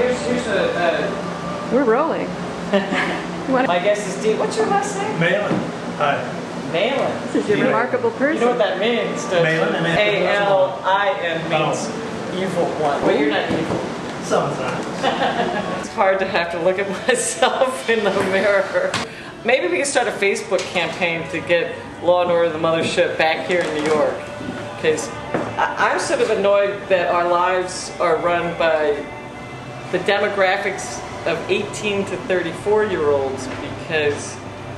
here's a... We're rolling. My guest is Dee. What's your last name? Malin. Hi. Malin. This is a remarkable person. You know what that means, don't you? Malin. A-L-I-N means evil one. But you're not evil. Sometimes. It's hard to have to look at myself in the mirror. Maybe we can start a Facebook campaign to get Law and Order the Mothership back here in New York. Because I'm sort of annoyed that our lives are run by the demographics of 18 to 34-year-olds because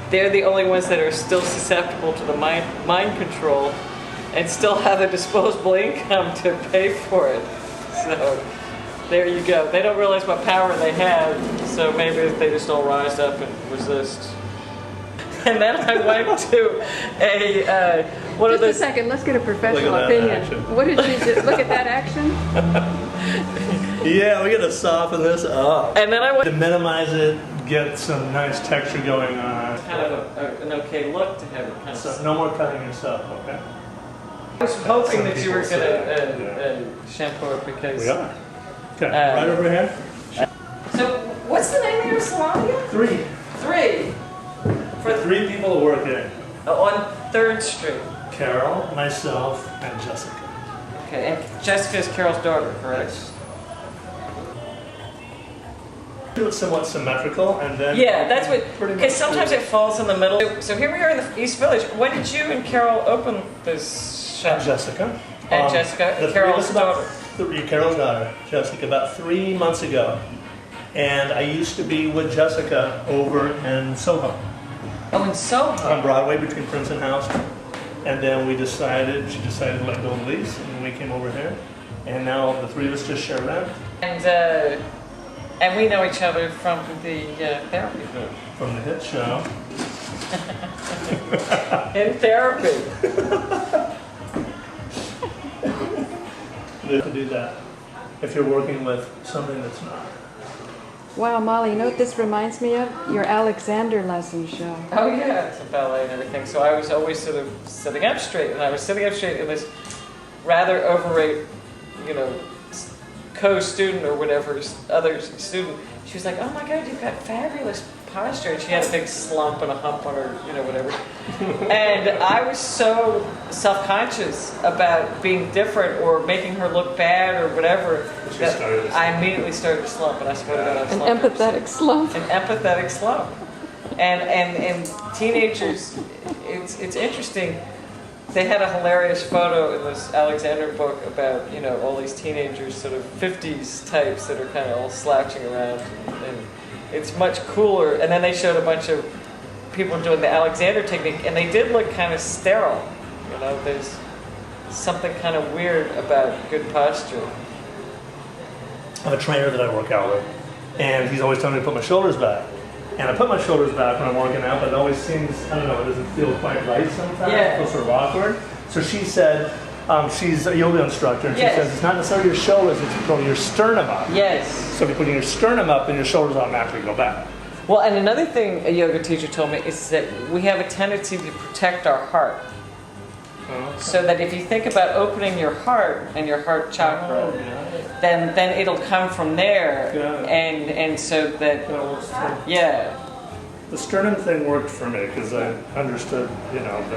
they're the only ones that are still susceptible to the mind control and still have the disposable income to pay for it. So there you go. They don't realize what power they have, so maybe they just don't rise up and resist. And then I went to a one Just of the. a second, let's get a professional opinion. Action. What did she do? Look at that action. Yeah, we gotta soften this up. And then I went To minimize it, get some nice texture going on. kind of an okay look to have it kind of. So no more cutting yourself, okay? I was hoping that you were Some going people to shampoo it because. We are. Okay, right over here. So what's the name of your salon again? 3. 3. For 3 people working. On 3rd Street. Carol, myself, and Jessica. Okay, and Jessica is Carol's daughter, correct? Do it somewhat symmetrical, and then Yeah, that's what. Pretty much Because sometimes it falls in the middle. So here we are in the East Village. When did you and Carol open this shop? Jessica. And Jessica, the Carol's 3 of us daughter. Carol's daughter, Jessica, about 3 months ago. And I used to be with Jessica over in Soho, Oh, in Soho. on Broadway between Prince and House. And then she decided to let go of the lease, and we came over here. And now the 3 of us just share rent And we know each other from the therapy group. from the hit show. In therapy. To do that if you're working with something that's not. Wow, Molly, you know what this reminds me of? Your Alexander lesson show. Oh yeah, it's a ballet and everything. So I was always sort of sitting up straight, and I was sitting up straight in this rather overweight, co-student or whatever, other student. She was like, "Oh my God, you've got fabulous posture." And she had a big slump and a hump on her, whatever. And I was so self-conscious about being different or making her look bad or whatever that I immediately started to slump, and I swear to God, I An slumped. empathetic slump. An empathetic slump. And teenagers, it's interesting. They had a hilarious photo in this Alexander book about, all these teenagers, sort of 50s types that are kind of all slouching around. And it's much cooler. And then they showed a bunch of people doing the Alexander technique, and they did look kind of sterile. There's something kind of weird about good posture. I have a trainer that I work out with, and he's always telling me to put my shoulders back. And I put my shoulders back when I'm working out, but it always seems, I don't know, it doesn't feel quite right sometimes. Yeah. It feels sort of awkward. So she said, she's a yoga instructor, and she Yes. says it's not necessarily your shoulders, it's pulling your sternum up. Yes. So if you're putting your sternum up, then your shoulders automatically go back. Well, and another thing a yoga teacher told me is that we have a tendency to protect our heart. So that if you think about opening your heart and your heart chakra, then it'll come from there, and so that The sternum thing worked for me because I understood,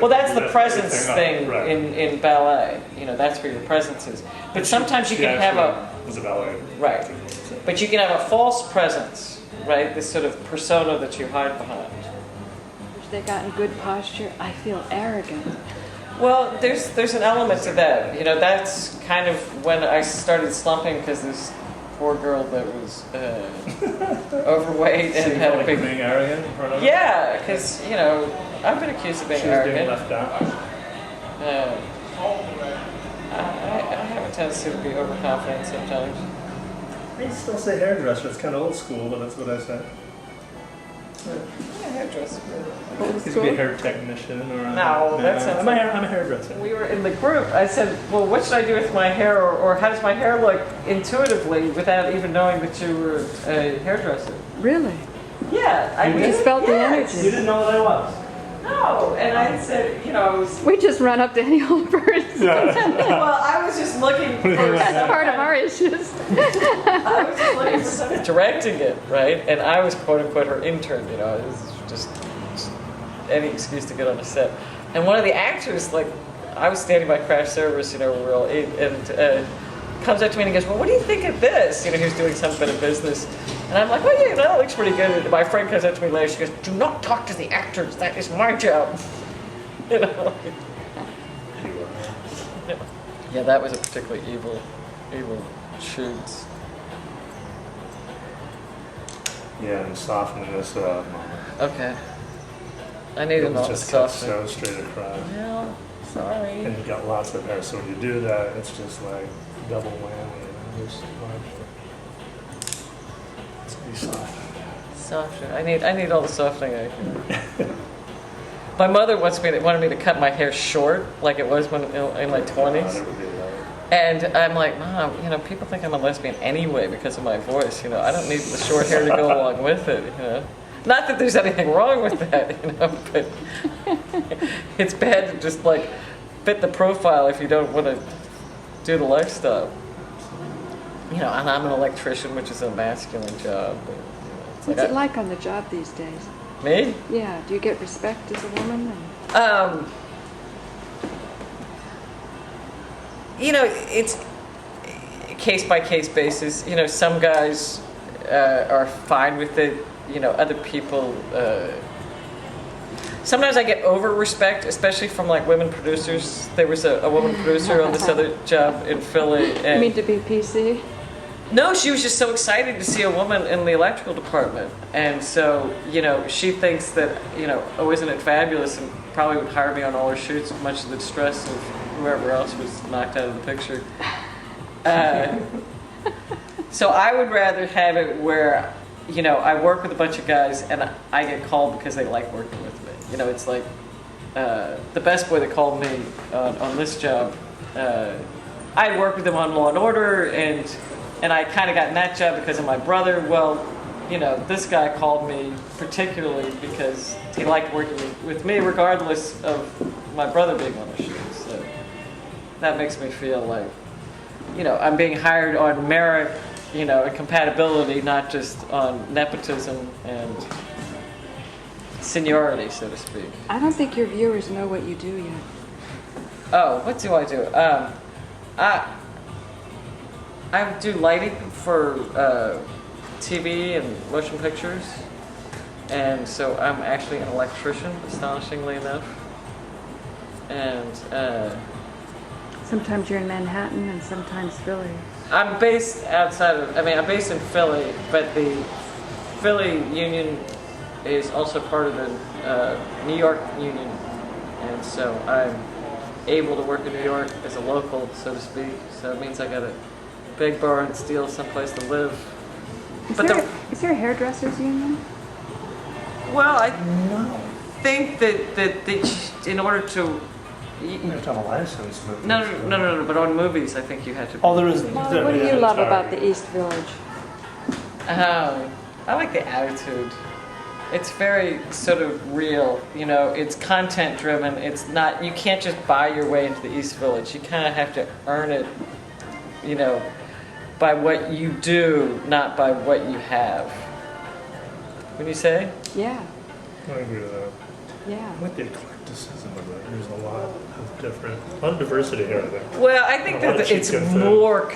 well, that's the presence thing right. in ballet. That's where your presence is. But sometimes you can have was a ballet. right, but you can have a false presence, right? This sort of persona that you hide behind. They got in good posture. I feel arrogant. Well, there's an element to that. That's kind of when I started slumping because this poor girl that was overweight and had a big. Being arrogant in front of her? Yeah, because I've been accused of being She was arrogant. being left out. I have a tendency to be overconfident sometimes. I still say hairdresser. It's kind of old school, but that's what I say. Yeah, hairdresser. He's to be a hair technician or No, that's not. I'm a hairdresser. We were in the group. I said, "Well, what should I do with my hair, or how does my hair look intuitively without even knowing that you were a hairdresser?" Really? Yeah, I You mean, just felt the yes. energy. You didn't know what I was. No, and I said, you know, I was. We just run up to any old person. Well, I was just looking for. That's part of our issues. I was just looking for somebody directing it, right? And I was quote unquote her intern. You know, it was just any excuse to get on a set. And one of the actors, like, I was standing by crash service, you know, and comes up to me and he goes, "Well, what do you think of this?" You know, he was doing some bit of business. And I'm like, "Oh yeah, that looks pretty good." And my friend comes up to me later, she goes, "Do not talk to the actors, that is my job." You know? Yeah, that was a particularly evil shoot. Yeah, and softening this up. Okay. I need an Just cut softener. so straight across. Well, sorry. And you've got lots of hair, so when you do that, it's just like double whammy. You know, just to be soft. Softer. I need all the softening I can. My mother wanted me to cut my hair short, like it was when in my 20s. And I'm like, Mom, you know, people think I'm a lesbian anyway because of my voice. You know, I don't need the short hair to go along with it. You know, not that there's anything wrong with that. You know, but it's bad to just like fit the profile if you don't want to do the lifestyle. You know, and I'm an electrician, which is a masculine job. But, you know, it's What's it like on the job these days? Me? Yeah. Do you get respect as a woman? You know, it's case by case basis. You know, some guys are fine with it. You know, other people. Sometimes I get over respect, especially from like women producers. There was a woman producer on this other job in Philly. And You mean to be PC? no, she was just so excited to see a woman in the electrical department. And so, you know, she thinks that, you know, oh, isn't it fabulous? And probably would hire me on all her shoots, much to the distress of whoever else was knocked out of the picture. So I would rather have it where, you know, I work with a bunch of guys and I get called because they like working with me. You know, it's like the best boy that called me on this job, I worked with him on Law and Order, and I kind of got in that job because of my brother. Well, you know, this guy called me particularly because he liked working with me regardless of my brother being on the shoot. So that makes me feel like, you know, I'm being hired on merit, you know, and compatibility, not just on nepotism and seniority, so to speak. I don't think your viewers know what you do yet. Oh, what do I do? I do lighting for TV and motion pictures, and so I'm actually an electrician, astonishingly enough. And Sometimes you're in Manhattan and sometimes Philly. I'm based I'm based in Philly, but the Philly Union is also part of the New York Union, and so I'm able to work in New York as a local, so to speak. So it means I got a big bar and steal someplace to live. Is there a hairdressers union? Well, I think that in order to You have to have a license. no, but on movies, I think you had to. Oh, there is. Molly, what do you love about the East Village? I like the attitude. It's very sort of real, you know, it's content driven. It's not, you can't just buy your way into the East Village. You kind of have to earn it, you know, by what you do, not by what you have. Wouldn't you say? Yeah. I agree with that. Yeah. I like the eclecticism of it. There's a lot of diversity here, I think. Well, I think A lot that of it's cheap good more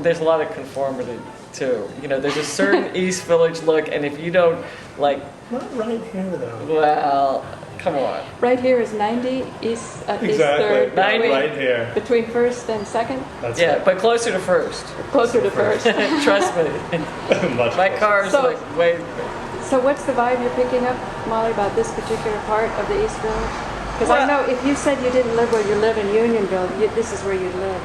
there's a lot of conformity too. You know, there's a certain East Village look, and if you don't like, Not right here, though. well, come on. Right here is 90 East East Exactly. 3rd. 90. Right here. Between first and second? That's Yeah, it. but closer to first. Closer to first. Trust me. Much My closer. car is So- like way. So what's the vibe you're picking up, Molly, about this particular part of the East Village? Because I Well- know if you said you didn't live where you live in Unionville, this is where you live.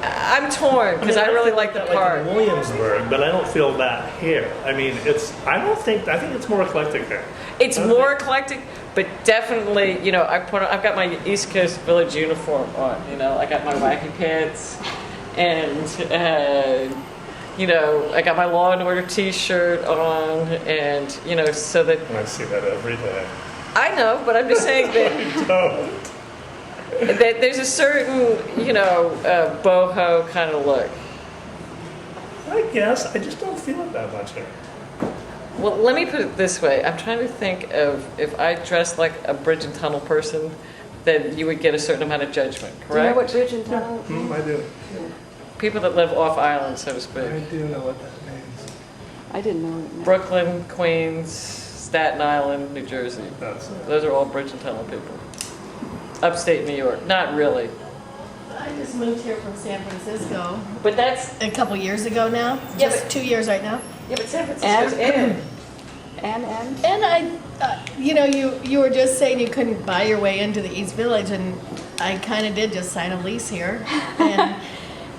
I'm torn because I really feel like the that, park. in Williamsburg, but I don't feel that here. I mean, I think it's more eclectic here. It's I don't more think- eclectic, but definitely, you know, I've got my East Coast Village uniform on. You know, I got my wacky pants, and you know, I got my Law and Order T-shirt on, and you know, so that And I see that every day. I know, but I'm just saying that there's a certain, boho kind of look. I guess. I just don't feel it that much here. Well, let me put it this way. I'm trying to think of if I dressed like a bridge and tunnel person, then you would get a certain amount of judgment, correct? Do you know what bridge and tunnel means? I do. People that live off island, so to speak. I do know what that means. I didn't know what it meant. Brooklyn, Queens, Staten Island, New Jersey. Those are all bridge and tunnel people. Upstate New York. Not really. I just moved here from San Francisco But that's... a couple years ago now. Yeah, Just but- 2 years right now. Yeah, but San Francisco's in. And? And I, you were just saying you couldn't buy your way into the East Village, and I kind of did just sign a lease here. And,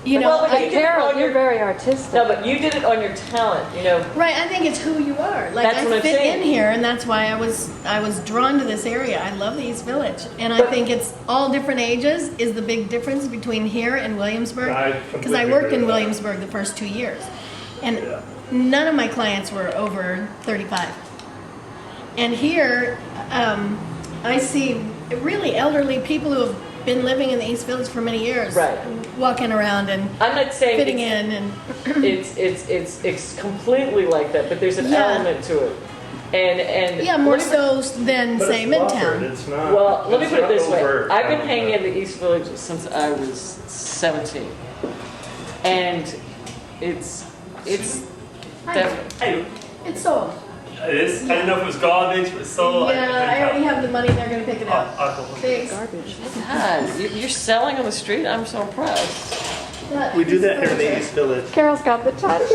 Well, but you did it Carol, on you're your- very artistic. No, but you did it on your talent, Right, I think it's who you are. Like That's what I I'm fit saying. in here, and that's why I was drawn to this area. I love the East Village, and I think it's all different ages is the big difference between here and Williamsburg. I Because completely I worked agree in with that. Williamsburg the first 2 years, and Yeah. none of my clients were over 35. And here, I see really elderly people who have been living in the East Village for many years, Right. walking around and I'm not saying fitting it's, in, and it's completely like that, but there's an Yeah. element to it. And yeah, more let me- so than But say it's buffered, Midtown. It's not. Well, let me it's put it not this way. overt. I've been hanging in the East Village since I was 17. And it's definitely... Hey, It's sold. it is. I didn't know if it was garbage, but it's so. Yeah, I already have the money. They're gonna pick it up. Thanks. Garbage. God, you're selling on the street? I'm so impressed. We do that here in the East Village. Carol's got the touch.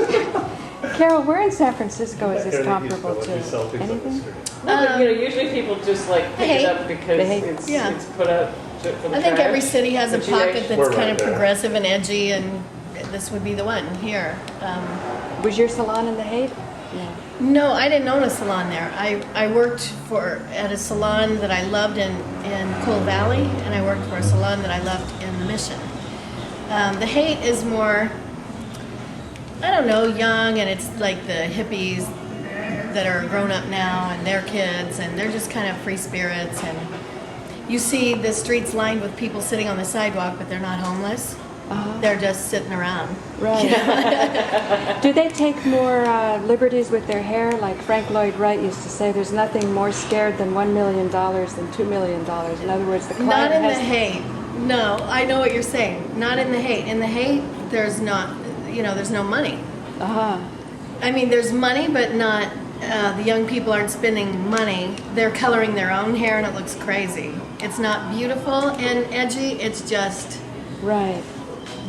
Carol, where in San Francisco is Here this in the East comparable Village, we sell to? things on the Anything? street. No, but, usually people just like pick Hey. it up because Hey. it's Yeah. it's put out for the I think every trash. city has a But you pocket actually- that's We're kind right of there. progressive and edgy, and this would be the one here. Was your salon in the Haight? No. No, I didn't own a salon there. I worked at a salon that I loved in Coal Valley, and I worked for a salon that I loved in the Mission. The Haight is more, I don't know, young, and it's like the hippies that are grown up now and their kids, and they're just kind of free spirits. And you see the streets lined with people sitting on the sidewalk, but they're not homeless. They're just sitting around. Right. Do they take more liberties with their hair? Like Frank Lloyd Wright used to say, there's nothing more scared than $1 million than $2 million. In other words, the client Not in the has... Haight. No, I know what you're saying. Not in the Haight. In the Haight, there's not, there's no money. Uh-huh. I mean, there's money, but not, the young people aren't spending money. They're coloring their own hair and it looks crazy. It's not beautiful and edgy, it's just Right.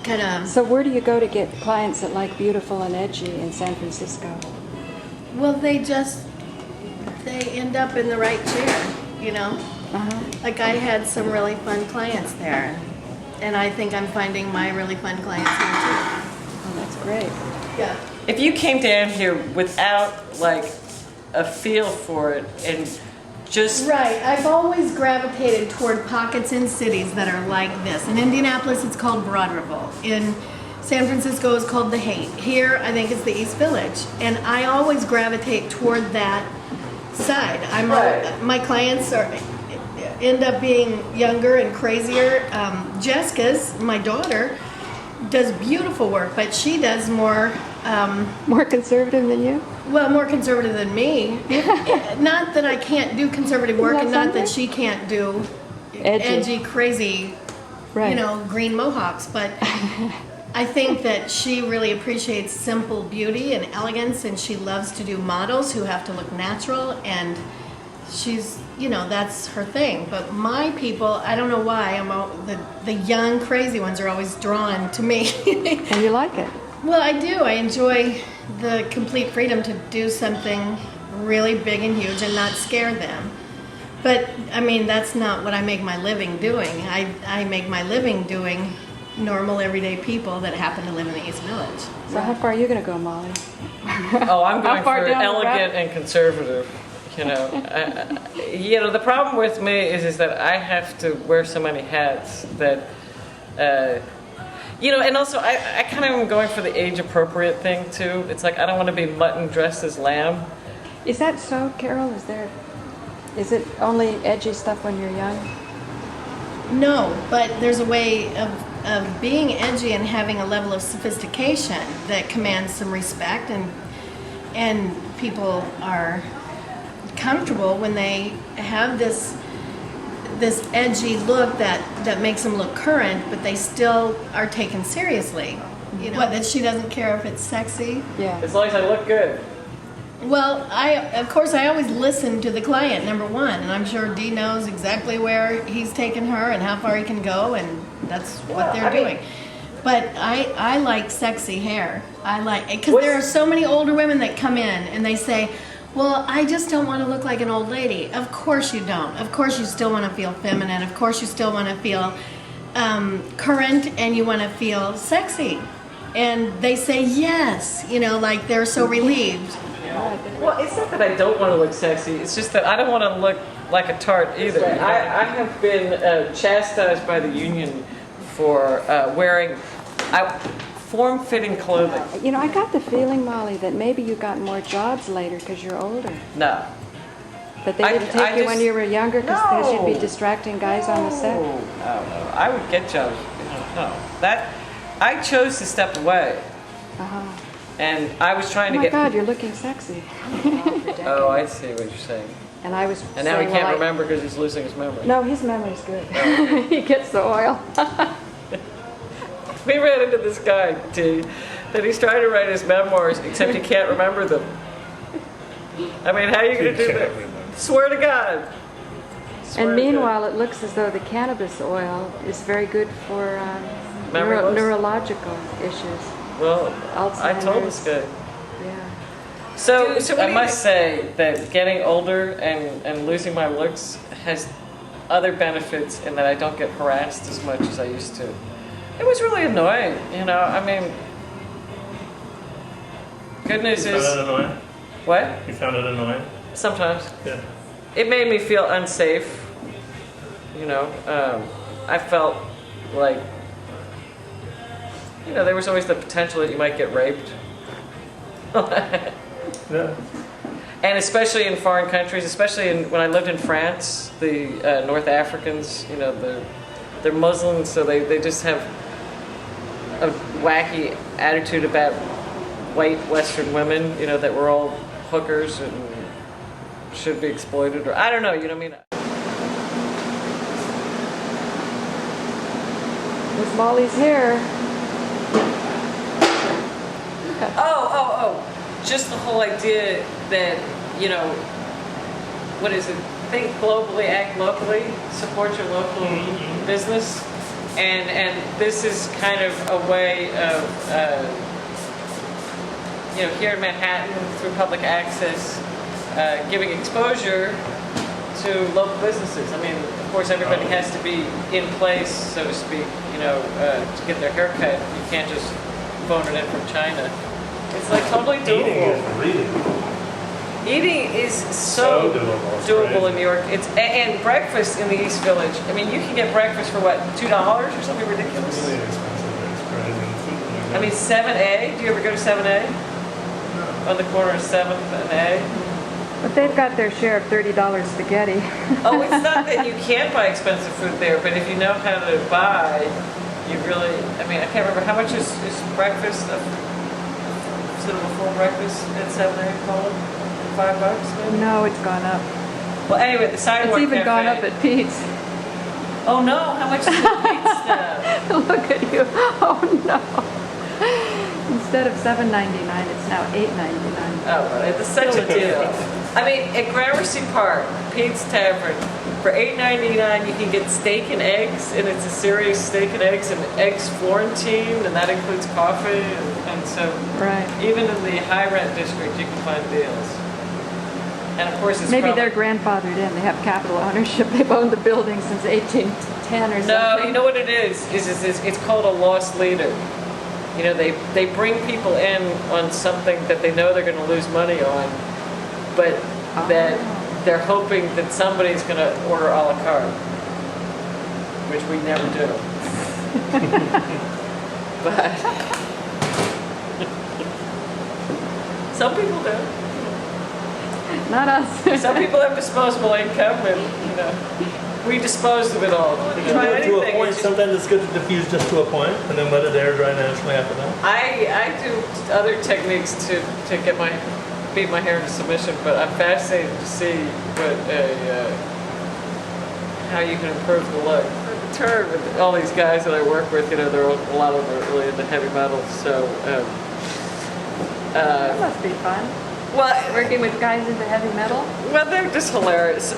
kind of, So where do you go to get clients that like beautiful and edgy in San Francisco? well, they end up in the right chair, Uh-huh. Like I had some really fun clients there. And I think I'm finding my really fun clients here Oh, that's great. too. Yeah. If you came down here without like a feel for it and just Right. I've always gravitated toward pockets in cities that are like this. In Indianapolis, it's called Broad Ripple. In San Francisco, it's called the Haight. Here, I think it's the East Village. And I always gravitate toward that side. Right. My clients end up being younger and crazier. Jessica's, my daughter, does beautiful work, but she does more... More conservative than you? Well, more conservative than me. Not that I can't do conservative work, Isn't that and not that something? she can't do Edgy. edgy, crazy, Right. green mohawks. But I think that she really appreciates simple beauty and elegance, and she loves to do models who have to look natural, and she's, that's her thing. But my people, I don't know why, the young, crazy ones are always drawn to me. And you like it? Well, I do. I enjoy the complete freedom to do something really big and huge and not scare them. But, I mean, that's not what I make my living doing. I make my living doing normal, everyday people that happen to live in the East Village. So how far are you going to go, Molly? oh, I'm going far for down the elegant road? and conservative. The problem with me is that I have to wear so many hats that. And also I kind of am going for the age-appropriate thing, too. It's like I don't want to be mutton dressed as lamb. Is that so, Carol? Is there... Is it only edgy stuff when you're young? No, but there's a way of being edgy and having a level of sophistication that commands some respect, and people are comfortable when they have this edgy look that makes them look current, but they still are taken seriously. You know, that she doesn't care if it's sexy. Yeah. As long as I look good. Well, of course I always listen to the client, number one, and I'm sure Dee knows exactly where he's taken her and how far he can go, and that's what they're doing. But I like sexy hair. I like, because there are so many older women that come in and they say, well, I just don't want to look like an old lady. Of course you don't. Of course you still want to feel feminine. Of course you still want to feel current, and you want to feel sexy. And they say yes, you know, like they're so relieved. Well, it's not that I don't want to look sexy. It's just that I don't want to look like a tart either. I have been chastised by the union for wearing form-fitting clothing. You know, I got the feeling, Molly, that maybe you got more jobs later because you're older. No. But they didn't take you when you were younger because you'd be No. distracting guys on the set. No. I would get jobs. No. I chose to step away. Uh-huh. And I was trying Oh to my get... God, you're looking sexy. Oh, I see what you're saying. And I was And now he saying, can't well, remember because he's losing his memory. No, his memory's good. He gets the oil. We ran into this guy, T, that he's trying to write his memoirs, except he can't remember them. I mean, how are you going to do that? Swear to God. Swear And to God. meanwhile, it looks as though the cannabis oil is very good for Memory loss? neurological issues. Well, I told this Alzheimer's. guy. Yeah. So what do I you must say that getting older and losing my looks has other benefits in that I don't get harassed as much as I used to. It was really annoying, you know. I mean, good news You found is it annoying? what? You found it annoying? Sometimes Yeah. it made me feel unsafe. You know, I felt like, you know, there was always the potential that you might get raped. Yeah. And especially in foreign countries, especially when I lived in France, the North Africans, you know, they're Muslims, so they just have a wacky attitude about white Western women, you know, that we're all hookers and should be exploited, or I don't know, you know what I mean? There's Molly's hair. Oh. Just the whole idea that, you know, what is it? Think globally, act locally, support your local business. And this is kind of a way of, you know, here in Manhattan, through public access, giving exposure to local businesses. I mean, of course, everybody has to be in place, so to speak, you know, to get their hair cut. You can't just phone it in from China. It's like totally doable. Eating is really Eating is so doable. It's doable crazy. in New York. And breakfast in the East Village. I mean, you can get breakfast for what, $2 or something ridiculous? It's really expensive. It's crazy. I mean, 7A. Do you ever go to 7A? On the corner of 7th and A. But they've got their share of $30 spaghetti. Oh, it's not that you can't buy expensive food there, but if you know how to buy, you really. I mean, I can't remember how much is breakfast. Sort of a full breakfast at 7A, Paula? $5 maybe? No, it's gone up. Well, anyway, the sidewalk It's even cafe. gone up at Pete's. Oh no! How much is the pizza? Look at you. Oh no. Instead of $7.99, it's now $8.99. Oh, well, it's such a deal. I mean, at Gramercy Park, Pete's Tavern, for $8.99 you can get steak and eggs, and it's a serious steak and eggs Florentine, and that includes coffee, and so Right. even in the high rent district you can find deals. And of course, it's Maybe probably, they're grandfathered in. They have capital ownership. They've owned the building since 1810 or something. no. You know what it is it's called a lost leader. You know, they bring people in on something that they know they're going to lose money on, but that they're hoping that somebody's going to order a la carte, which we never do. But some people do. Not us. Some people have disposable income, and we dispose of it all. Try To a anything. point, sometimes it's good to diffuse just to a point, and then let it air dry naturally after that. I do other techniques to beat my hair into submission, but I'm fascinated to see how you can improve the look. The turn with all these guys that I work with, a lot of them are really into heavy metal, so. That must be fun. Well, Working with guys into heavy metal? well, they're just hilarious.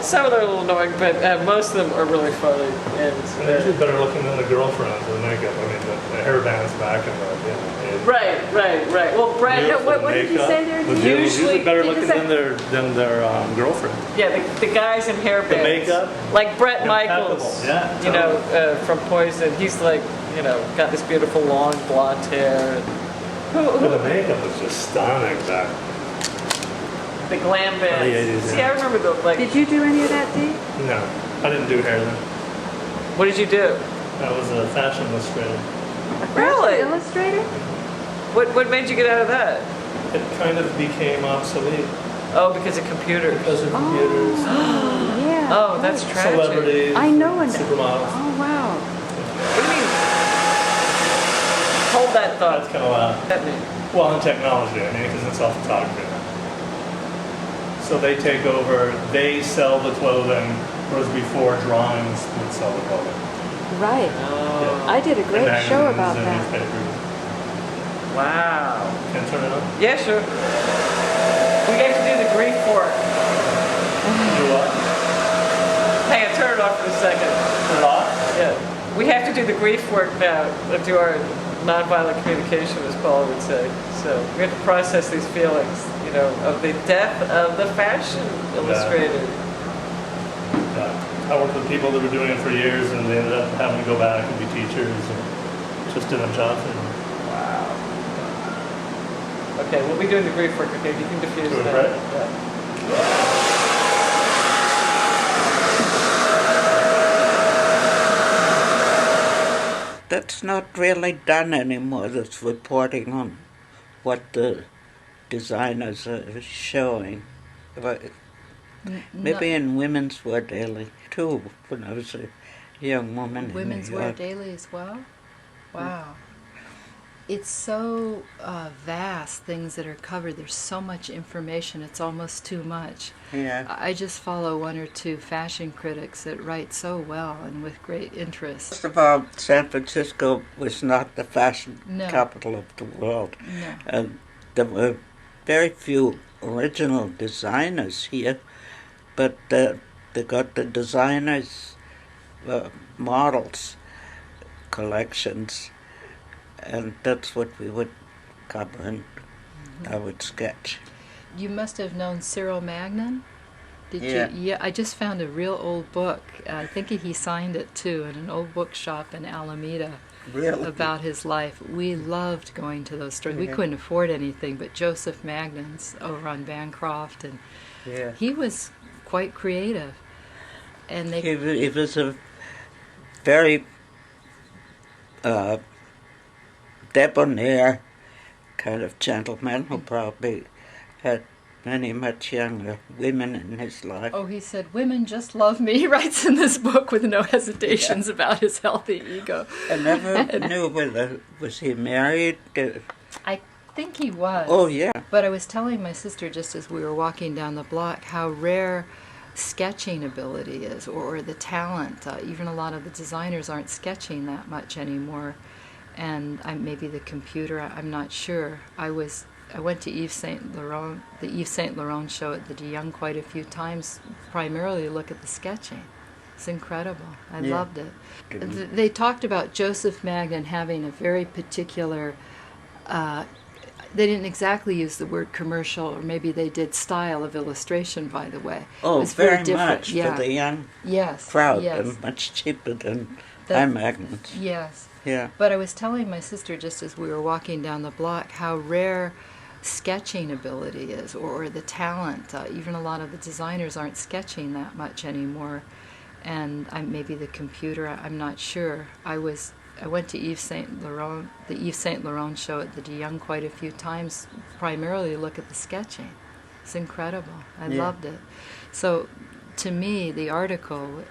Some of them are a little annoying, but most of them are really funny. And they're usually better looking than the girlfriends with makeup. I mean, the hair bands back and the, Right. Well, Brad, What did you say there? Usually- better Did you looking say- than their girlfriend. yeah, the guys in hair bands. makeup? Like Brett Impeccable. Michaels, Yeah, from Poison. He's like, got this beautiful long blonde hair. But the makeup was just stunning back. The glam bands. the 80s, See, yeah. I remember Did you do any of that, Dee? No, I didn't do hair then. What did you do? I was a fashion illustrator. Really? Illustrator? What made you get out of that? It kind of became obsolete Oh, because of computers. because of computers, Yeah. Oh, that's tragic. celebrities, I know an supermodels. Oh, wow. What do you mean? Hold that thought. That's kind of loud. What does that mean? Well, in technology, I mean, because it's all photography now. So they take over, they sell the clothing, whereas before drawings would sell the clothing. Right. Oh, I did a great And show magazines about and that. newspapers. wow. Can I turn it on? Yeah, sure. We have to do the grief fork. Do what? Hang on, turn it off for a second. Turn it off? Yeah. We have to do the grief work now, do our nonviolent communication, as Paula would say. So we have to process these feelings, of the death of the fashion illustrator. Yeah. I worked with people that were doing it for years and they ended up having to go back and be teachers and just didn't have jobs anymore. Wow. Okay, we'll be doing the grief work. Okay, you can diffuse Do it, that. right? Yeah. That's not really done anymore, this reporting on what the designers are showing. But maybe in Women's Wear Daily, too, when I was a young woman Women's in New Wear York. Daily as well? Wow. It's so vast, things that are covered. There's so much information, it's almost too much. Yeah. I just follow one or two fashion critics that write so well and with great interest. First of all, San Francisco was not the fashion No. capital of the world. No. And there were very few original designers here, but they got the designers' models, collections, and that's what we would cover and I would sketch. You must have known Cyril Magnon? Did Yeah. you? Yeah, I just found a real old book. I think he signed it too in an old bookshop in Alameda. Really? About his life. We loved going to those stores. We Yeah. couldn't afford anything, but Joseph Magnon's over on Bancroft, and Yeah. he was quite creative. And they He was a very debonair kind of gentleman who probably had many much younger women in his life. Oh, he said, "Women just love me." He writes in this book with no hesitations about his healthy ego. I never knew whether was he married. I think he was. Oh yeah. But I was telling my sister just as we were walking down the block how rare sketching ability is, or the talent. Even a lot of the designers aren't sketching that much anymore. And maybe the computer, I'm not sure. I went to Yves Saint Laurent, the Yves Saint Laurent show at the De Young quite a few times, primarily to look at the sketching. It's incredible. I Yeah. loved it. They talked about Joseph Magnon having a very particular, they didn't exactly use the word commercial, or maybe they did style of illustration, by the way. It Oh, was very different. much Yeah. for the young Yes. crowd, Yes. and much cheaper than That- high magnets. Yes. Yeah. But I was telling my sister just as we were walking down the block how rare sketching ability is, or the talent. Even a lot of the designers aren't sketching that much anymore. And maybe the computer, I'm not sure. I I went to the Yves Saint Laurent show at the De Young quite a few times, primarily to look at the sketching. It's incredible. I loved it. So, to me, the article,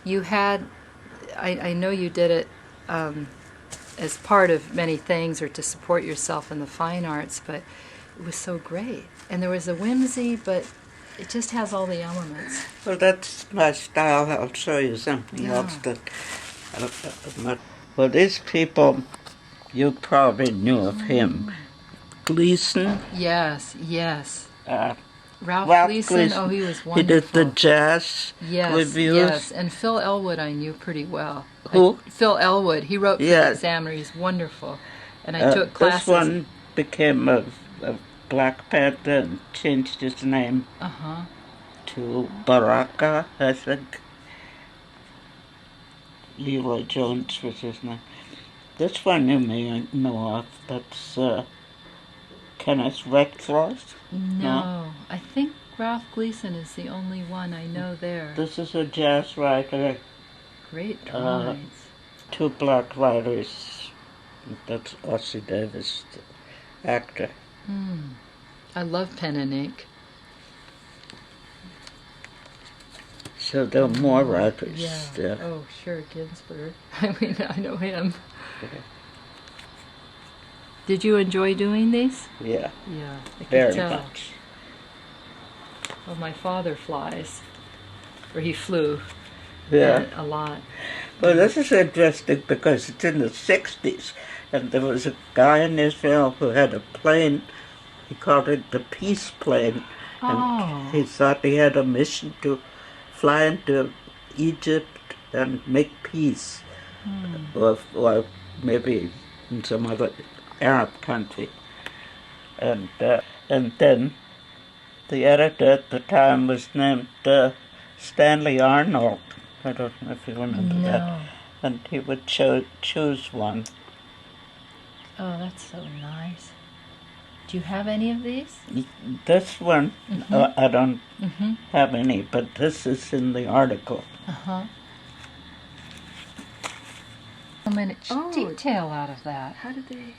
you had, I know you did it as part of many things or to support yourself in the fine arts, but it was so great. And there was a whimsy, but it just has all the elements. Well, that's my style. I'll show you something else that. Well, these people, you probably knew of him. Gleason. Yes. Ralph Gleason. Gleason. Oh, he was wonderful. He did the jazz reviews. Yes, and Phil Elwood I knew pretty well. Who? Phil Elwood. He wrote for the Examiner. He's wonderful. And I took classes. This one became a Black Panther and changed his name to Baraka, I think. Leroy Jones was his name. This one you may know of. That's Kenneth Redcross. No, I think Ralph Gleason is the only one I know there. This is a jazz writer. Great drawings. Two black writers. That's Ossie Davis, the actor. I love pen and ink. So there are more writers. Yeah. Oh, sure, Ginsberg. I mean, I know him. Okay. Did you enjoy doing these? Yeah. Yeah, I Very could tell. much. Well, my father flies, or he flew. Yeah. A lot. Well, this is interesting because it's in the 60s, and there was a guy in Israel who had a plane. He called it the Peace Plane, and he thought he had a mission to fly into Egypt and make peace, or maybe in some other Arab country. And then the editor at the time was named Stanley Arnold. I don't know if you remember that. And he would choose one. Oh, that's so nice. Do you have any of these? This one, I don't have any, but this is in the article. So much detail out of that. How did they?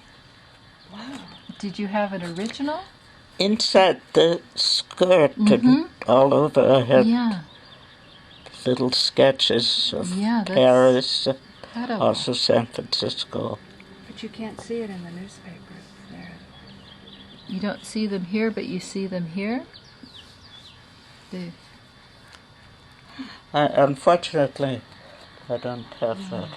Wow. Did you have an original? Inside the skirt and all over, I had little sketches of Paris, also San Francisco. But you can't see it in the newspaper. There. You don't see them here, but you see them here? Unfortunately, I don't have that.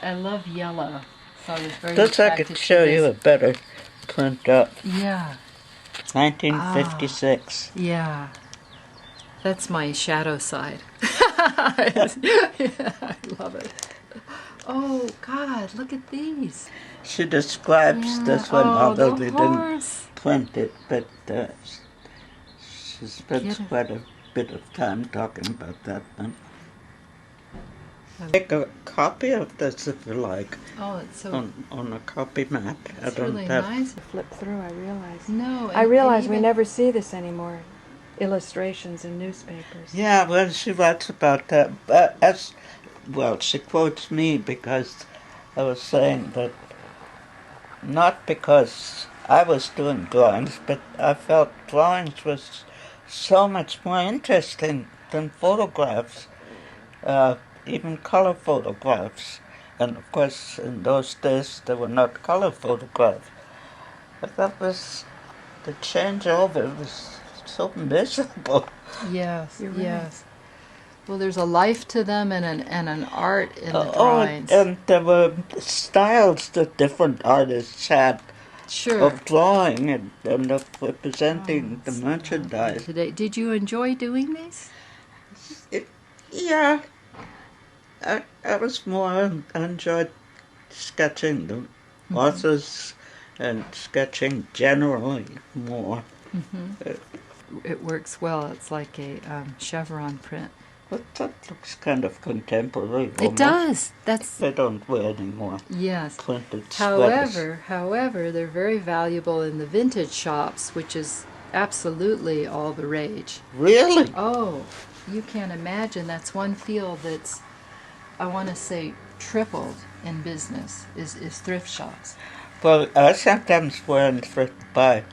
I love yellow, so I was very This I could show you a better print up. Yeah. 1956. Yeah. That's my shadow side. I love it. Oh, God, look at these. She describes this one, although they horse. didn't print it, but she spends quite a bit of time talking about that one. Take a copy of this if you like. Oh, it's so on a copy mat. It's I don't really have. nice. Flip through, I realize. No, I realize we never see this anymore. Illustrations in newspapers. Yeah, well, she writes about that. She quotes me because I was saying that not because I was doing drawings, but I felt drawings was so much more interesting than photographs, even color photographs. And of course, in those days, there were not color photographs. But that was, the changeover was so miserable. Yes, You're right. yes. Well, there's a life to them and an art in the drawings. And there were styles that different artists had of drawing and of representing the merchandise. Today, did you enjoy doing these? Yeah. I was more, I enjoyed sketching the authors and sketching generally more. It works well. It's like a chevron print. But that looks kind of contemporary. It does. That's. They don't wear any more Yes. printed sweaters. However, they're very valuable in the vintage shops, which is absolutely all the rage. Really? Oh, you can't imagine. That's one field that's, I want to say, tripled in business is thrift shops. Well, I sometimes wear and buy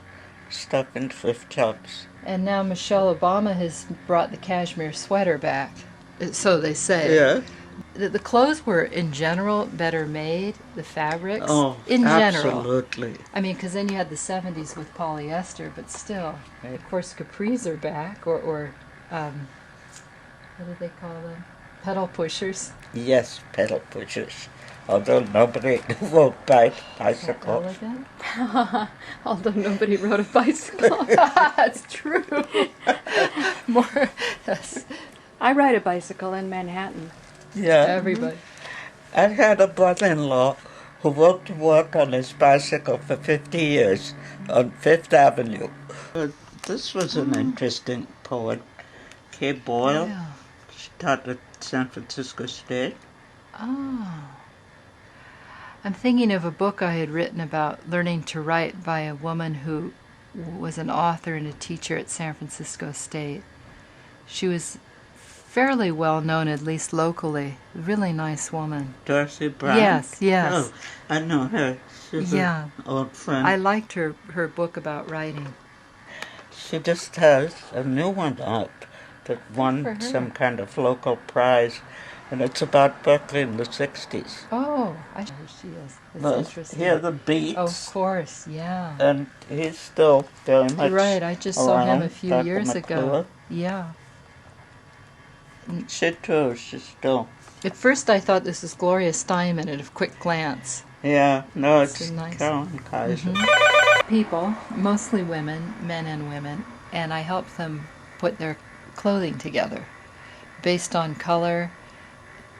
stuff in thrift shops. And now Michelle Obama has brought the cashmere sweater back, so they say. Yeah. The clothes were, in general, better made, the fabrics. Oh, in general. absolutely. I mean, because then you had the 70s with polyester, but still. Of course, capris are back, or what do they call them? Pedal pushers. Yes, pedal pushers. Although nobody won't buy bicycles. Elegant. Although nobody rode a bicycle. That's true. More, yes. I ride a bicycle in Manhattan. Yeah. Everybody. I had a brother-in-law who went to work on his bicycle for 50 years on Fifth Avenue. This was an interesting poet. Kay Boyle. Yeah. She taught at San Francisco State. Oh. I'm thinking of a book I had written about learning to write by a woman who was an author and a teacher at San Francisco State. She was fairly well known, at least locally. A really nice woman. Dorothy Brown? Yes, yes. Oh, I know her. She's an old friend. I liked her book about writing. She just has a new one out that won some kind of local prize, and it's about Berkeley in the 60s. Oh, I know who she is. It's Well, interesting. hear the beats. Oh, of course, yeah. And he's still very much You're right, I just saw him a around, few Dr. years McClure. ago. Yeah. She too, she's still. At first I thought this was Gloria Steinman at a quick glance. Yeah, no, it's So nice. Carolyn Kaiser. People, mostly women, men and women, and I help them put their clothing together based on color,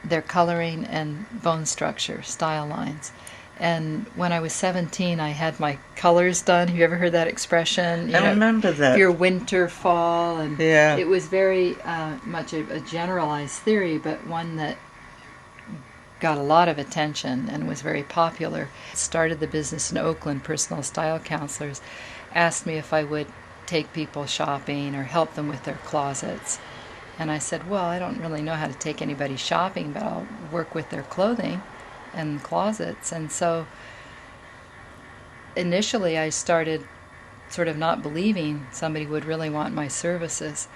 their coloring, and bone structure, style lines. And when I was 17, I had my colors done. Have you ever heard that expression? I remember that. Your winter, fall, and Yeah. it was very much a generalized theory, but one that got a lot of attention and was very popular. Started the business in Oakland. Personal style counselors asked me if I would take people shopping or help them with their closets. And I said, well, I don't really know how to take anybody shopping, but I'll work with their clothing and closets. And so initially I started sort of not believing somebody would really want my services.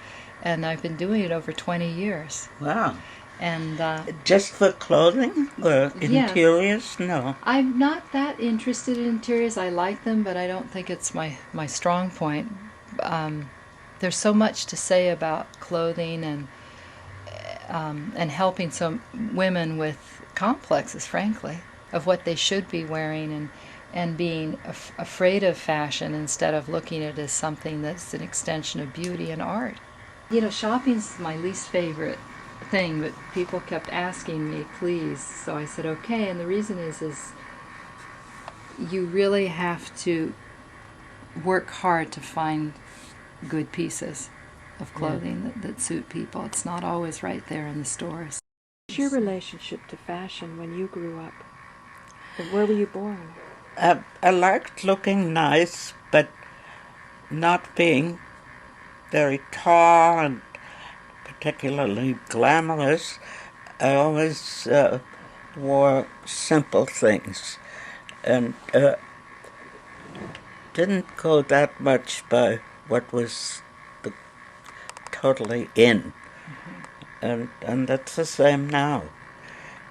And I've been doing it over 20 years. Wow. And Just for clothing or Yeah. interiors? No. I'm not that interested in interiors. I like them, but I don't think it's my strong point. There's so much to say about clothing and helping some women with complexes, frankly, of what they should be wearing and being afraid of fashion instead of looking at it as something that's an extension of beauty and art. You know, shopping's my least favorite thing, but people kept asking me, please, so I said okay. And the reason is you really have to work hard to find good pieces of clothing that suit people. It's not always right there in the stores. What's your relationship to fashion when you grew up? Where were you born? I liked looking nice, but not being very tall and particularly glamorous. I always wore simple things and didn't go that much by what was totally in. And that's the same now.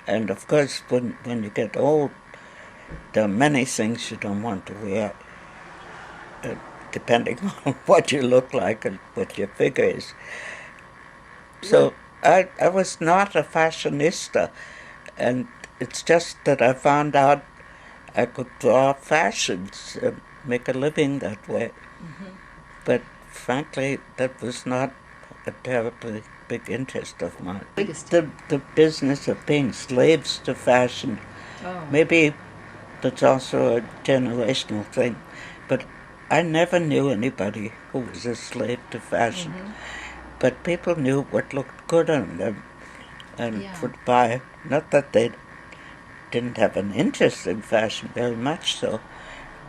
And of course, when you get old, there are many things you don't want to wear, depending on what you look like and what your figure is. So I was not a fashionista, and it's just that I found out I could draw fashions and make a living that way. But frankly, that was not a terribly big interest of mine. The business of being slaves to fashion, maybe that's also a generational thing, but I never knew anybody who was a slave to fashion. But people knew what looked good on them and would buy. Not that they didn't have an interest in fashion, very much so,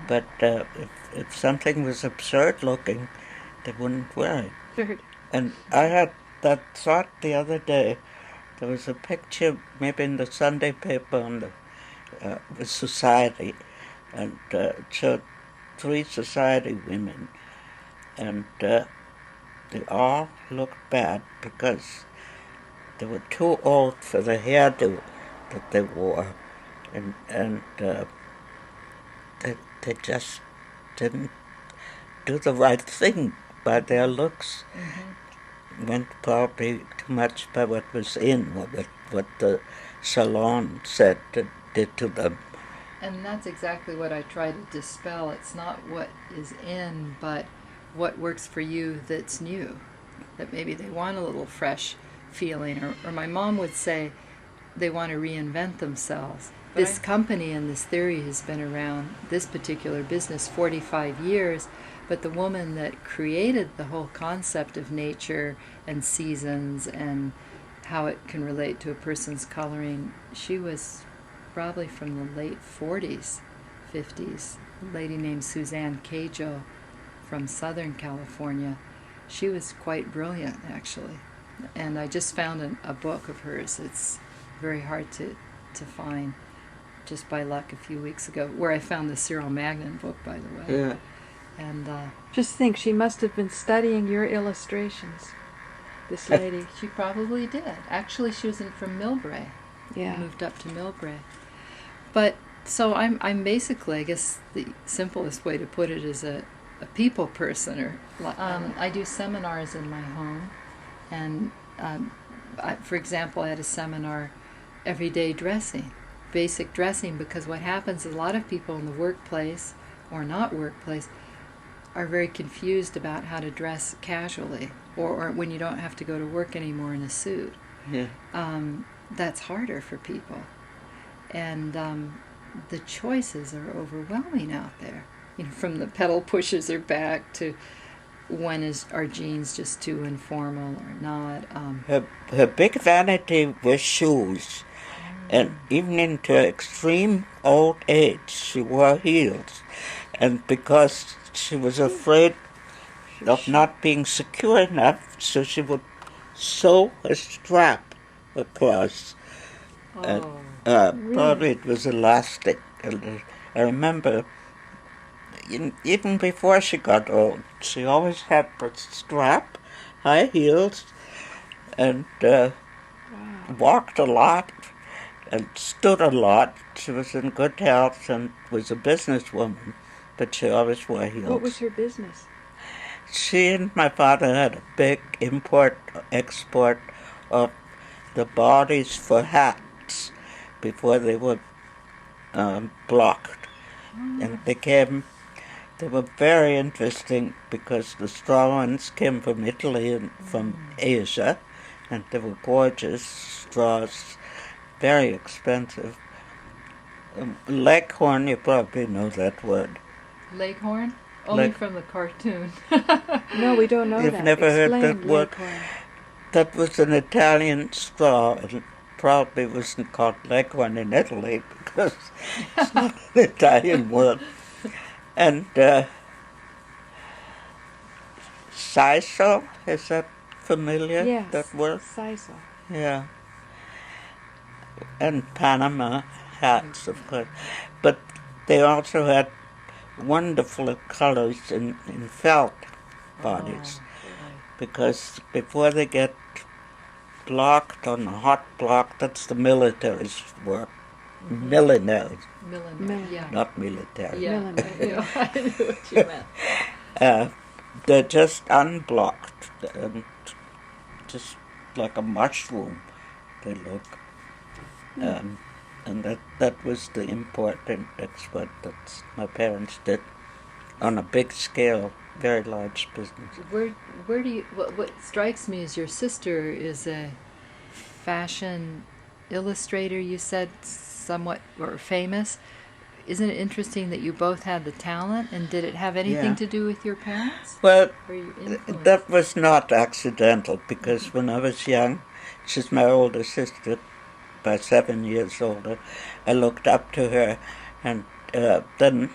but if something was absurd looking, they wouldn't wear it. And I had that thought the other day There was a picture, maybe in the Sunday paper on the Society, and showed 3 society women, and they all looked bad because they were too old for the hairdo that they wore, and they just didn't do the right thing by their looks. Went probably too much by what was in, or what the salon said did to them. And that's exactly what I try to dispel. It's not what is in, but what works for you that's new. That maybe they want a little fresh feeling, or my mom would say they want to reinvent themselves. This company and this theory has been around, this particular business, 45 years, but the woman that created the whole concept of nature and seasons and how it can relate to a person's coloring, she was probably from the late 40s, 50s, a lady named Suzanne Cajo from Southern California. She was quite brilliant, actually. And I just found a book of hers. It's very hard to find, just by luck a few weeks ago, where I found the Cyril Magnin book, by the way. Yeah. And Just think, she must have been studying your illustrations, this lady. she probably did. Actually, she was from Millbrae. Yeah. Moved up to Millbrae. But so I'm basically, I guess the simplest way to put it is a people person. Or I do seminars in my home, and for example, I had a seminar, everyday dressing, basic dressing, because what happens is a lot of people in the workplace or not workplace are very confused about how to dress casually, or when you don't have to go to work anymore in a suit. Yeah. That's harder for people. And the choices are overwhelming out there. You know, from the pedal pushers are back to when are jeans just too informal or not. Her big vanity was shoes, and even into extreme old age, she wore heels, and because she was afraid of not being secure enough, so she would sew a strap across. Probably it was elastic. And I remember, even before she got old, she always had a strap, high heels, and walked a lot and stood a lot. She was in good health and was a businesswoman, but she always wore heels. What was her business? She and my father had a big import-export of the bodies for hats before they were blocked. And they were very interesting because the straw ones came from Italy and from Asia, and they were gorgeous straws, very expensive. Leghorn, you probably know that word. Leghorn? Only from the cartoon. No, we don't know You've that. never heard Explain that word? Leghorn. That was an Italian straw. It probably wasn't called Leghorn in Italy because it's not an Italian word. And sisal, is that familiar? Yes, That word? sisal. Yeah. And Panama hats, of course. But they also had wonderful colors in felt bodies, because before they get blocked on a hot block, that's the military's work. Milliners, Yeah. not military. Yeah. Millimeter. I knew what you meant. They're just unblocked, and just like a mushroom they look. And that was the import and export that my parents did on a big scale, very large business. Where do you? What strikes me is your sister is a fashion illustrator. You said somewhat or famous. Isn't it interesting that you both had the talent? And did it have anything to do with your parents? Well, Or your influence? that was not accidental, because when I was young, she's my older sister, by 7 years older, I looked up to her, and then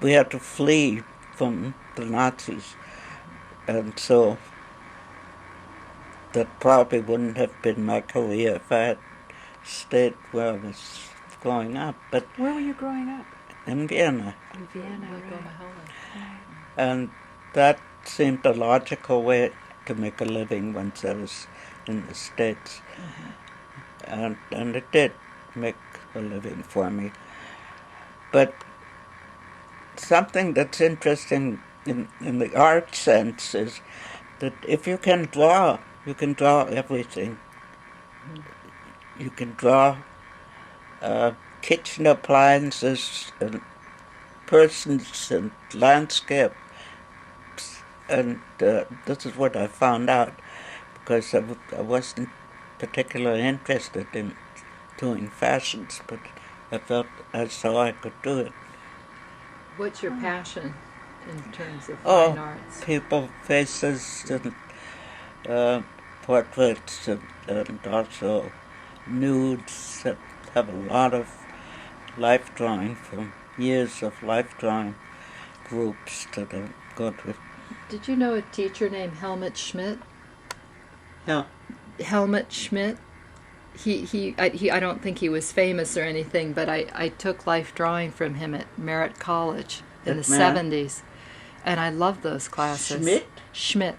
we had to flee from the Nazis, and so that probably wouldn't have been my career if I had stayed where I was growing up. But Where were you growing up? in Vienna. In Vienna, right. Oklahoma. And that seemed a logical way to make a living once I was in the States. And it did make a living for me. But something that's interesting in the art sense is that if you can draw everything. You can draw kitchen appliances and persons and landscape. And this is what I found out, because I wasn't particularly interested in doing fashions, but I felt as though I could do it. What's your passion in terms of Oh, fine arts? people, faces, and portraits, and also nudes that have a lot of life drawing from years of life drawing groups that are good with. Did you know a teacher named Helmut Schmidt? Yeah. Helmut Schmidt. I don't think he was famous or anything, but I took life drawing from him at Merritt College in the 70s, and I loved those classes. Schmidt? Schmidt.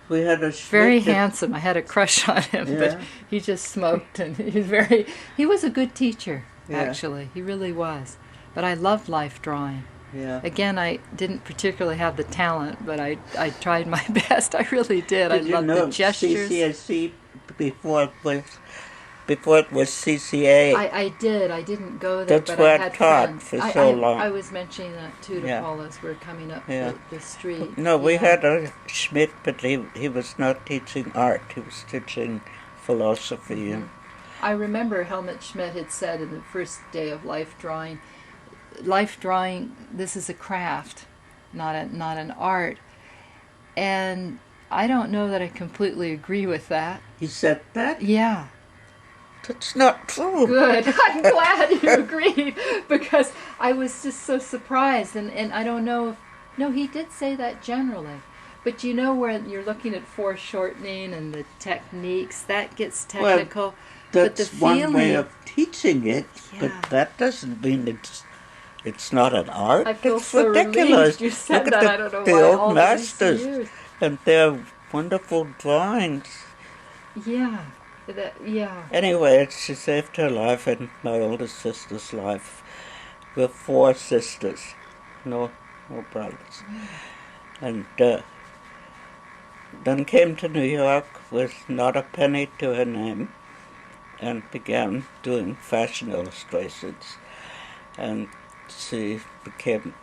We had a Schmidt Very handsome. I had a crush on him, Yeah. but he just smoked, and he was a good teacher, actually. He really was. But I loved life drawing. Yeah. Again, I didn't particularly have the talent, but I tried my best. I really did. I loved the gestures. CCSC before it was CCA. I did. I didn't go there, That's but where I I had taught friends. for so long. I was mentioning that too to Yeah. Paula as we're coming up Yeah. the street. No, we Yeah. had a Schmidt, but he was not teaching art. He was teaching philosophy. And I remember Helmut Schmidt had said in the first day of life drawing, this is a craft, not an art. And I don't know that I completely agree with that. he said that? Yeah. That's not true. Good. I'm glad you agreed, because I was just so surprised, and I don't know if... No, he did say that generally. But you know, where you're looking at foreshortening and the techniques, that gets technical. But the That's one way feeling- of teaching it, but Yeah. that doesn't mean it's not an art. I feel it's so ridiculous. relieved you said Look at that. I don't know the why old all these masters years. and their wonderful drawings. Yeah. Yeah. Anyway, she saved her life and my oldest sister's life. We're 4 sisters, no brothers. And then came to New York with not a penny to her name and began doing fashion illustrations. And she became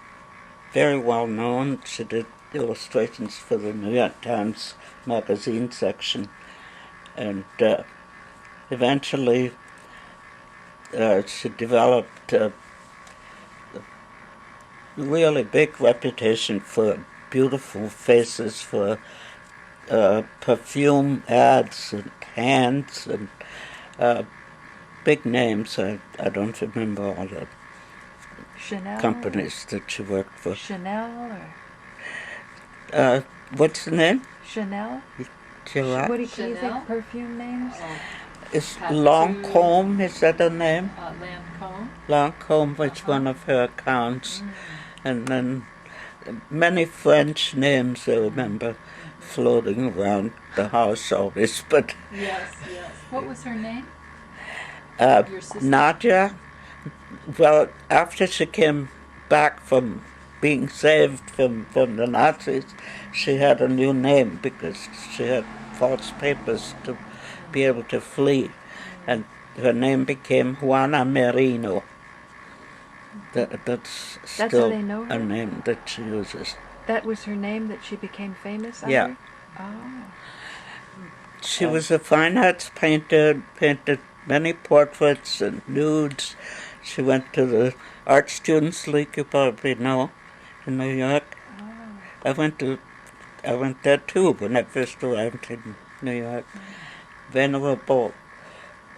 very well known. She did illustrations for the New York Times magazine section. And eventually she developed a really big reputation for beautiful faces, for perfume ads and hands and big names. I don't remember all the Chanel? companies that she worked for. Chanel or What's the name? Chanel? Chirac? What do you Chanel? think perfume names? Is Tattoo. Lancôme, is that her name? Lancôme. Lancôme was one of her accounts. And then many French names I remember floating around the house always. But Yes. What was her name? Your sister? Nadia, well, after she came back from being saved from the Nazis, she had a new name because she had false papers to be able to flee. And her name became Juana Merino. That's how still they know her? a name that she uses. That was her name that she became famous under? Yeah. Oh. She was a fine arts painter, painted many portraits and nudes. She went to the Art Students League, you probably know, in New York. I went there too when I first arrived in New York. Venerable,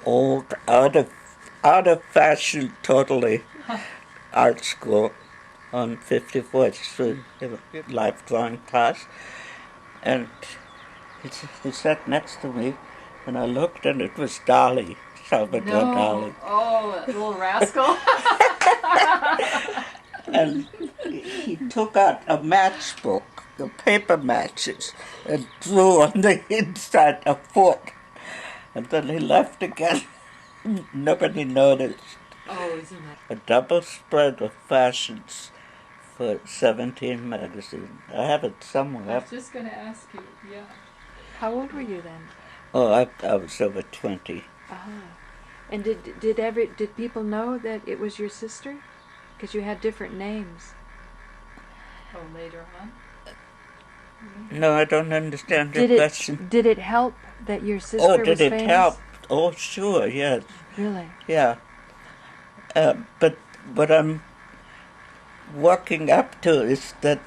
old, out of fashion, totally art school on 54th Street, life drawing class, and he sat next to me, and I looked, and it was Dali, Salvador Dali. Oh, that little rascal. And he took out a matchbook, the paper matches, and drew on the inside a foot. And then he left again. Nobody noticed. Oh, isn't it? A double spread of fashions for 17 magazine. I have it I somewhere. was just going to ask you, yeah. How old were you then? Oh, I was over 20. And did people know that it was your sister? Because you had different names. Oh, later on? No, I don't understand your question. Did it help that your sister Oh, was did it famous? help? Oh, sure, yes. Really? Yeah. But what I'm working up to is that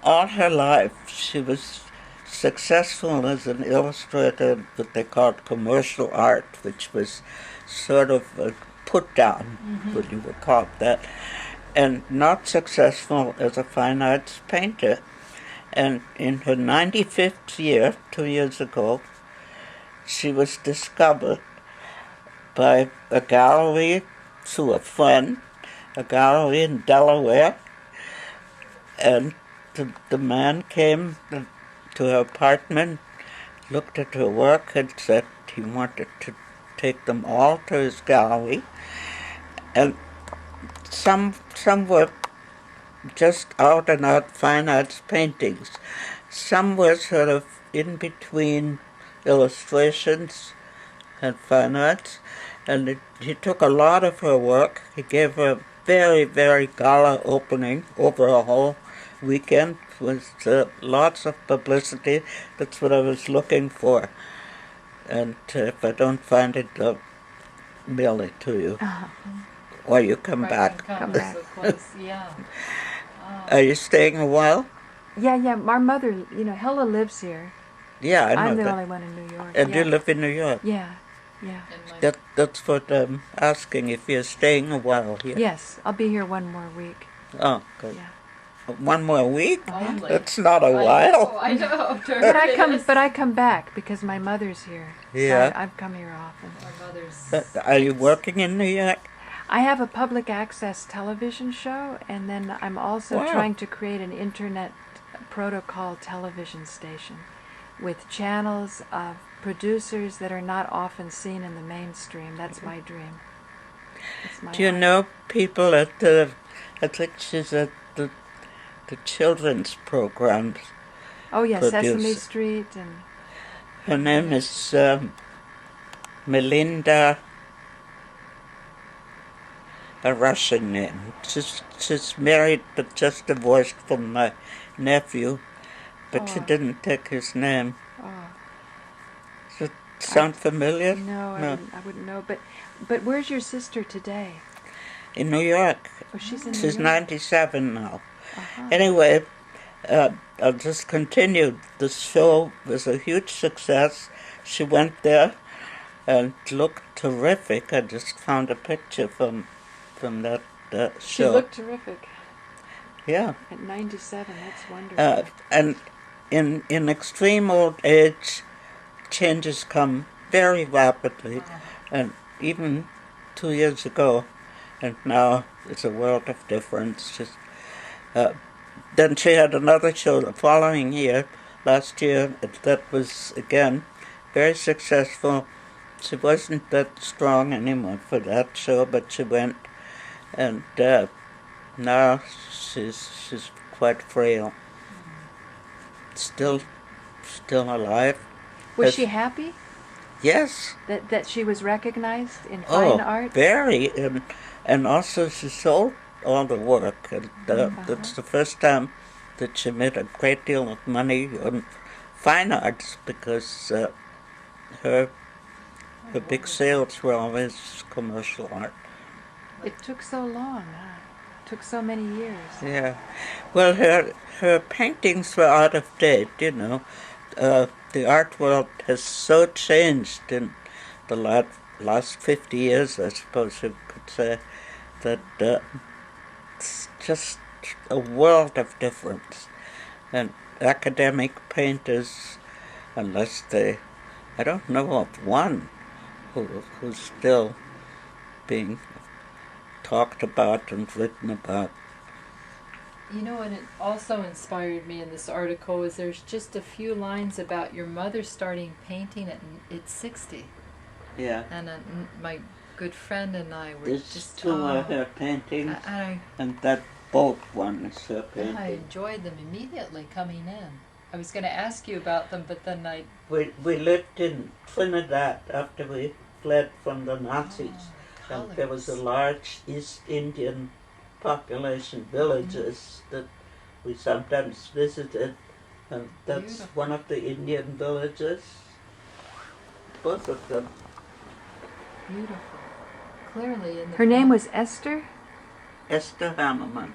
all her life she was successful as an illustrator, what they called commercial art, which was sort of a put down, what you would call that, and not successful as a fine arts painter. And in her 95th year, 2 years ago, she was discovered by a gallery through a friend, a gallery in Delaware, and the man came to her apartment, looked at her work, and said he wanted to take them all to his gallery. And some were just out and out fine arts paintings. Some were sort of in between illustrations and fine arts. And he took a lot of her work. He gave her a very, very gala opening over a whole weekend with lots of publicity. That's what I was looking for. And if I don't find it, I'll mail it to you. Or you come back. Come back. So close. Yeah. Are you staying a while? Yeah. Our mother, Hella lives here. Yeah, I know I'm the that. only one in New York. And you live in New York? Yeah. That's what I'm asking, if you're staying a while here. Yes, I'll be here one more week. Oh, good. Yeah. 1 more week? Only. That's not a while. I know. But I come back because my mother's here. Yeah. So I've come here often. Our mother's... Are you working in New York? I have a public access television show, and then I'm also Wow. trying to create an internet protocol television station with channels of producers that are not often seen in the mainstream. That's my dream. That's my Do you heart. know people at the, I think she's at the children's programs. Oh, yeah, Sesame producer. Street and... Her name is Melinda, a Russian name. She's married but just divorced from my nephew, but she didn't take his name. Oh. Does it sound familiar? No, I wouldn't know. But where's your sister today? In New York. Oh, she's in She's New York. 97 now. Uh-huh. Anyway, I'll just continue. The show was a huge success. She went there and looked terrific. I just found a picture from that show. She looked terrific. Yeah. At 97, that's wonderful. And in extreme old age, changes come very rapidly. And even 2 years ago, and now it's a world of difference. Then she had another show the following year, last year, that was, again, very successful. She wasn't that strong anymore for that show, but she went, and now she's quite frail. Still alive. Was she happy Yes. that she was recognized in fine art? Very, and also she sold all the work, and that's the first time that she made a great deal of money on fine arts, because her big sales were always commercial art. It took so long, huh? It took so many years. Yeah, well, her paintings were out of date. The art world has so changed in the last 50 years, I suppose you could say, that it's just a world of difference. And academic painters unless I don't know of one who's still being talked about and written about. You know, and it also inspired me in this article is there's just a few lines about your mother starting painting at 60. Yeah. And my good friend and I were There's just... two of her paintings, and that boat one is her painting. I enjoyed them immediately coming in. I was going to ask you about them, but then We lived in Trinidad after we fled from the Nazis, and there was a large East Indian population, villages that we sometimes visited, and that's Beautiful. one of the Indian villages, both of them. beautiful. Clearly in the... Her name was Esther? Esther Hammerman.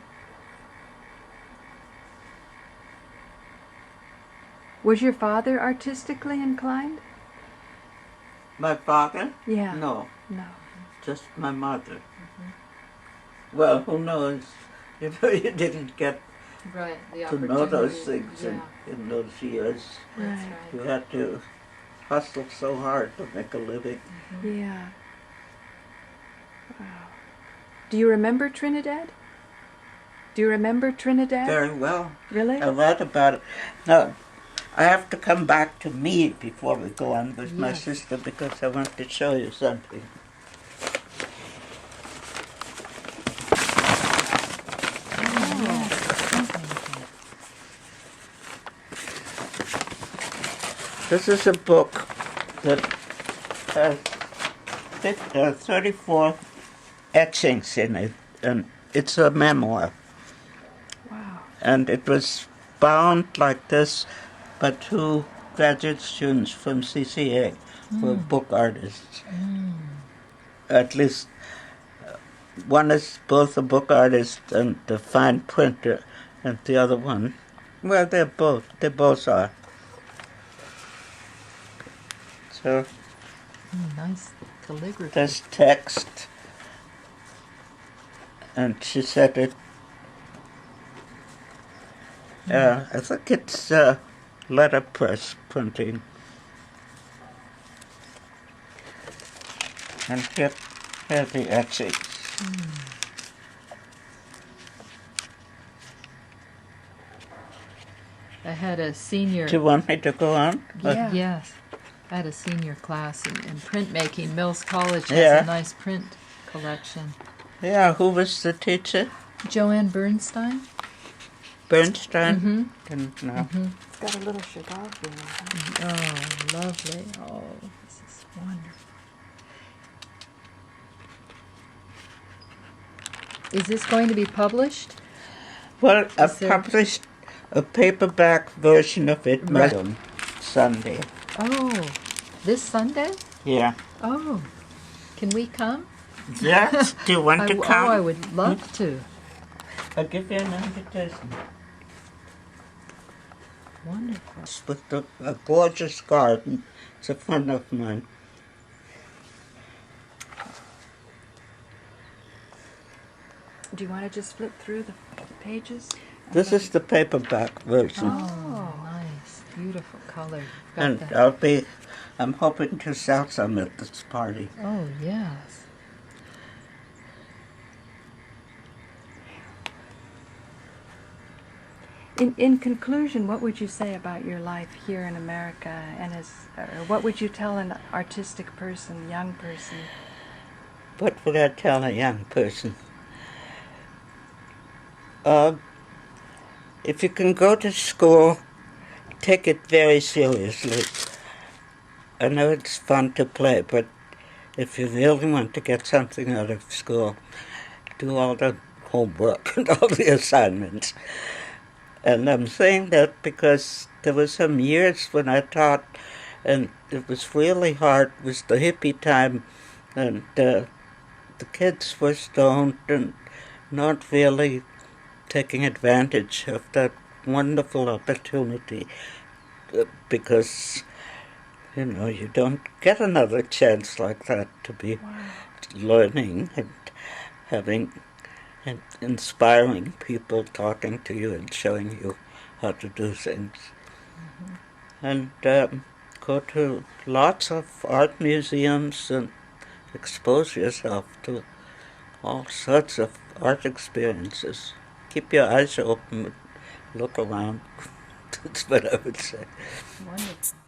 Was your father artistically inclined? My father? Yeah. No, No. just my mother. Well, who knows? You know, you didn't get Right, the to opportunity. know those things Yeah, in those years. that's Right. You right. had to hustle so hard to make a living. Yeah. Wow. Do you remember Trinidad? Do you remember Trinidad? Very well. Really? I read about it. Now, I have to come back to me before we go on with my Yes. sister because I want to show you something. This is a book that has 34 etchings in it, and it's a memoir. Wow. And it was bound like this by two graduate students from CCA who are book artists. At least one is both a book artist and a fine printer, and the other one, well, they both are. So Nice calligraphy. there's text, and she said it. I think it's letterpress printing. And here are the etchings. I had a senior... Do you want me to go on? Yeah. Yes. I had a senior class in printmaking. Mills College has Yeah. a nice print collection. Yeah, who was the teacher? Joanne Bernstein? Bernstein? Mm-hmm. Didn't know. It's got a little Chagall feeling. Oh, lovely. Oh, this is wonderful. Is this going to be published? Well, I Is there- published a paperback version of it Right. on Sunday. Oh, this Sunday? Yeah. Oh, can we come? Yes, do you want to come? Oh, I would love to. I'll give you an invitation. Wonderful. It's with a gorgeous garden. It's a friend of mine. Do you want to just flip through the pages? This is the paperback version. Oh, nice. Beautiful color. You've got And the- I'm hoping to sell some at this party. Oh, yes. In conclusion, what would you say about your life here in America, and what would you tell an artistic person, young person? What would I tell a young person? If you can go to school, take it very seriously. I know it's fun to play, but if you really want to get something out of school, do all the homework and all the assignments. And I'm saying that because there were some years when I taught, and it was really hard. It was the hippie time, and the kids were stoned and not really taking advantage of that wonderful opportunity because, you know, you don't get another chance like that to be learning and having and inspiring people talking to you and showing you how to do things. and go to lots of art museums and expose yourself to all sorts of art experiences. Keep your eyes open, look around. That's what I would say. Wonderful.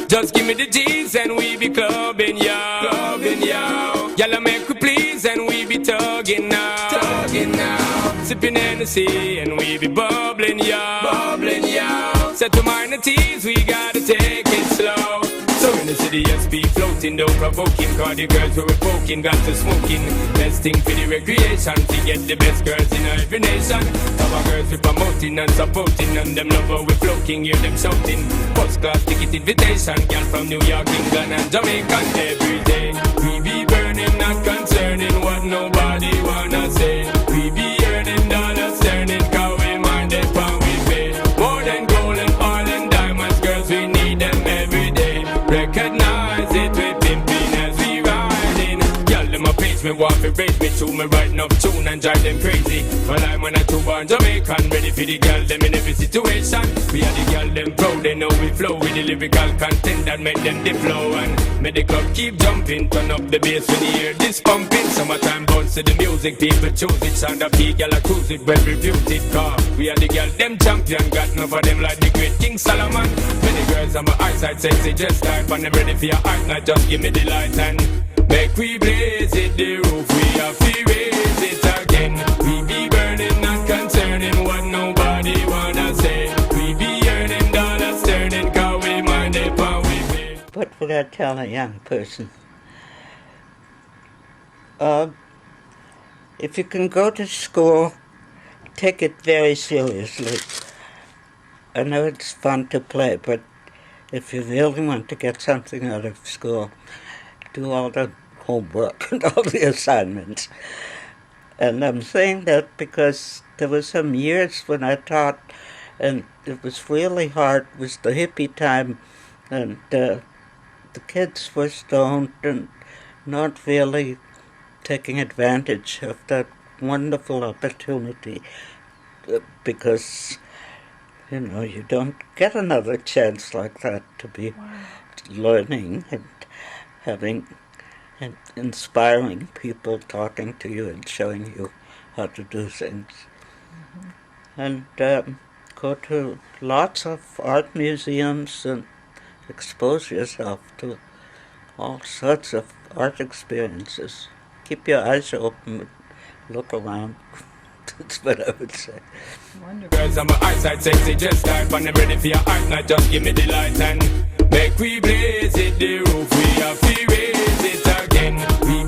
Just give me the G's and we be clubbing, yo. Clubbing, yo. Y'all make we please and we be tugging now. Tugging now. Sipping Hennessy and we be bubbling, yo. Bubbling, yo. Set to minor T's, we gotta take it slow. So in the city, SP floating, don't provoking. Cause the girls who we're poking, got to smoking. Best thing for the recreation, to get the best girls in every nation. Our girls we promoting and supporting, and them lover we floating, hear them shouting. First class ticket invitation, girl from New York, England and Jamaica every day. We be burning, not concerning what nobody wanna say. We be earning dollars, turning, cause we minded what we pay. More than gold and oil and diamonds, girls we need them every day. Recognize it, we pimping as we riding. Y'all them a page me, want to raise me to me writing up tune and drive them crazy. Well I'm when I two born Jamaican, ready for the girl them in every situation. We are the girl them proud, they know we flow with the lyrical content that make them the flow. And make the club keep jumping, turn up the bass when you hear this pumping. Summertime bounce to the music, people choose it. Sound of peak, y'all a cruise it, well reviewed it. Cause we are the girl them champion, got enough of them like the great King Solomon. Many girls on my eyesight sexy, just type, and I'm ready for your art, now just give me the light and make we blaze it, the roof, we have to raise it again. We be burning, not concerning what nobody wanna say. We be earning dollars, turning, cause we mind it, but we pay. What would I tell a young person? If you can go to school, take it very seriously. I know it's fun to play, but if you really want to get something out of school, do all the homework and all the assignments. And I'm saying that because there were some years when I taught, and it was really hard. It was the hippie time, and the kids were stoned and not really taking advantage of that wonderful opportunity because, you know, you don't get another chance like that to be learning and having and inspiring people talking to you and showing you how to do things. And go to lots of art museums and expose yourself to all sorts of art experiences. Keep your eyes open, look around. That's what I would say. Wonderful. Girls on my eyesight sexy, just type, and I'm ready for your art, now just give me the light and make we blaze it, the roof, we have to raise it again. We